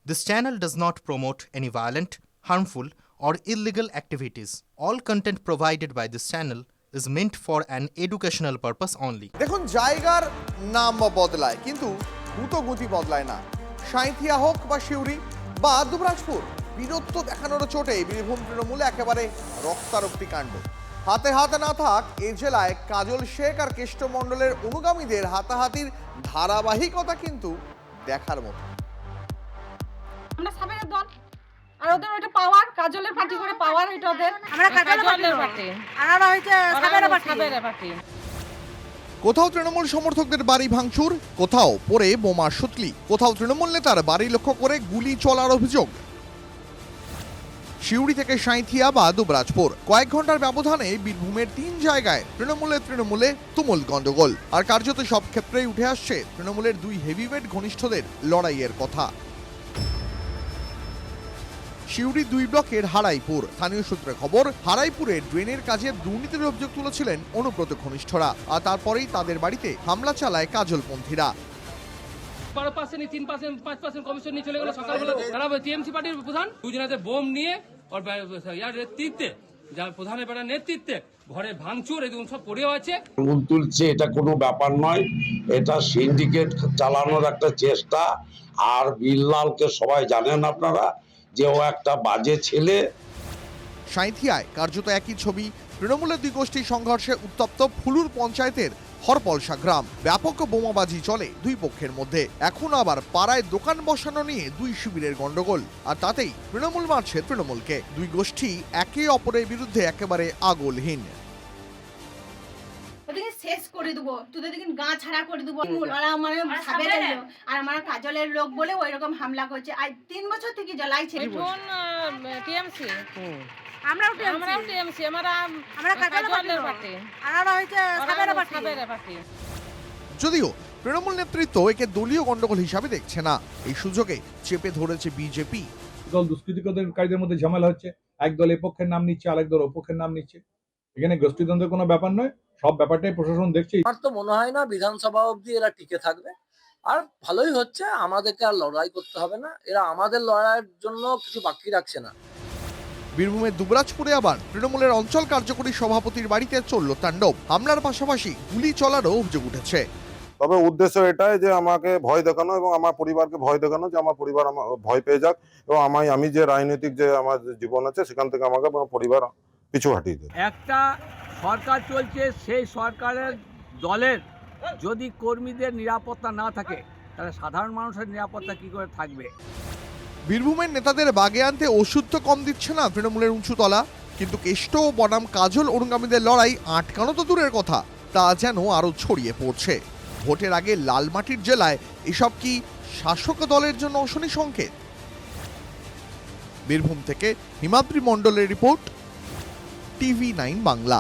This channel does not promote any violent, harmful, or illegal activities. All content provided by this channel is meant for an educational purpose only. দেখুন, জায়গার নাম বদলায় কিন্তু দ্রুতগতি বদলায় না। সাঁইথিয়া হোক বা সিউড়ি বা দুবরাজপুর, বীরত্ব দেখানোর চোটে বীরভূম তৃণমূলে একেবারে রক্তারক্তি কাণ্ড। হাতে হাতে না থাক এই জেলায় কাজল শেখ আর কেষ্ট মণ্ডলের অনুগামীদের হাতাহাতির ধারাবাহিকতা কিন্তু দেখার মতো। আমরা সাবেরের দল, আর ওদের ওইটা পাওয়ার, কাজলের পার্টি করে পাওয়ার, এটা ওদের। আমরা কাজলের পার্টি, আর হইছে সাবেরের পার্টি। কোথাও তৃণমূল সমর্থকদের বাড়ি ভাঙচুর, কোথাও পড়ে বোমা সুতলি, কোথাও তৃণমূল নেতার বাড়ি লক্ষ্য করে গুলি চলার অভিযোগ। সিউড়ি থেকে সাঁইথিয়া বা দুবরাজপুর, কয়েক ঘন্টার ব্যবধানে বীরভূমের 3 জায়গায় তৃণমূলে তুমুল গন্ডগোল। আর কার্যত সব ক্ষেত্রেই উঠে আসছে তৃণমূলের 2 হেভিওয়েট ঘনিষ্ঠদের লড়াইয়ের কথা। সিউড়ি 2 ব্লকের হারাইপুর, স্থানীয় সূত্রে খবর, হারাইপুরের ড্রেনের কাজে দুর্নীতির অভিযোগ তুলেছিলেন অনুব্রত ঘনিষ্ঠরা, আর তারপরেই তাদের বাড়িতে হামলা চালায় কাজলপন্থীরা। 12%, 3%, 5% কমিশন নিয়ে চলে গেল সকালবেলা। তারা টিএমসি পার্টির প্রধান দুজনাতে বোম নিয়ে ওর ইয়ার নেতৃত্বে, যার প্রধানের বেটার নেতৃত্বে ঘরে ভাঙচুর এরকম সব পড়েও আছে। আঙুল তুলছে, এটা কোনো ব্যাপার নয়, এটা সিন্ডিকেট চালানোর একটা চেষ্টা। আর বিল্লালকে সবাই জানেন আপনারা যে ও একটা বাজে ছেলে। সাঁইথিয়ায় কার্যত একই ছবি, তৃণমূলের 2 গোষ্ঠীর সংঘর্ষে উত্তপ্ত ফুলুর পঞ্চায়েতের হরপলসা গ্রাম। ব্যাপক বোমাবাজি চলে 2 পক্ষের মধ্যে। এখন আবার পাড়ায় দোকান বসানো নিয়ে 2 শিবিরের গন্ডগোল, আর তাতেই তৃণমূল মারছে তৃণমূলকে। 2 গোষ্ঠী একে অপরের বিরুদ্ধে একেবারে আগলহীন। ওদিকে শেষ করে দেবো, তোদের দিকে গা ছাড়া করে দেবো। আর আমার সাবেরের লোক আর আমার কাজলের লোক বলে ওই রকম হামলা করছে। আজ 3 বছর থেকে জ্বালাইছে। টিএমসি, আমরাও টিএমসি, আমরা কাজলের পার্টি, আর হইছে সাবেরের পার্টি। যদিও তৃণমূল নেতৃত্ব একে দলীয় গন্ডগোল হিসাবে দেখছে না, এই সুযোগে চেপে ধরেছে বিজেপি। দল দুষ্কৃতিকারীদের মধ্যে ঝামেলা হচ্ছে, এক দল এ পক্ষের নাম নিচ্ছে, আরেক দল ও পক্ষের নাম নিচ্ছে। এখানে গোষ্ঠীদ্বন্দ্বের কোনো ব্যাপার নয়, সব ব্যাপারটাই প্রশাসন দেখছে। আমার তো মনে হয় না বিধানসভা অবধি এরা টিকে থাকবে, আর ভালোই হচ্ছে, আমাদেরকে আর লড়াই করতে হবে না, এরা আমাদের লড়াইয়ের জন্য কিছু বাকি রাখছে না। বীরভূমের দুবরাজপুরে আবার তৃণমূলের অঞ্চল কার্যকরী সভাপতির বাড়িতে চলল তাণ্ডব। হামলার পাশাপাশি গুলি চলারও অভিযোগ উঠেছে। তবে উদ্দেশ্য এটাই যে আমাকে ভয় দেখানো এবং আমার পরিবারকে ভয় দেখানো, যে আমার পরিবার ভয় পেয়ে যাক এবং আমি যে রাজনৈতিক যে আমার জীবন আছে সেখান থেকে আমাকে পরিবার পিছু হটিয়ে দেয়। একটা সরকার চলছে, সেই সরকারের দলের যদি কর্মীদের নিরাপত্তা না থাকে তাহলে সাধারণ মানুষের নিরাপত্তা কি করে থাকবে? বীরভূমের নেতাদের বাগে আনতে ওষুধ তো কম দিচ্ছে না তৃণমূলের উঁচুতলা, কিন্তু কেষ্ট ও বনাম কাজল অনুগামীদের লড়াই আটকানো তো দূরের কথা, তা যেন আরো ছড়িয়ে পড়ছে। ভোটের আগে লালমাটির জেলায় এসব কি শাসক দলের জন্য অশনি সংকেত? বীরভূম থেকে হিমাদ্রি মণ্ডলের রিপোর্ট, TV9 বাংলা।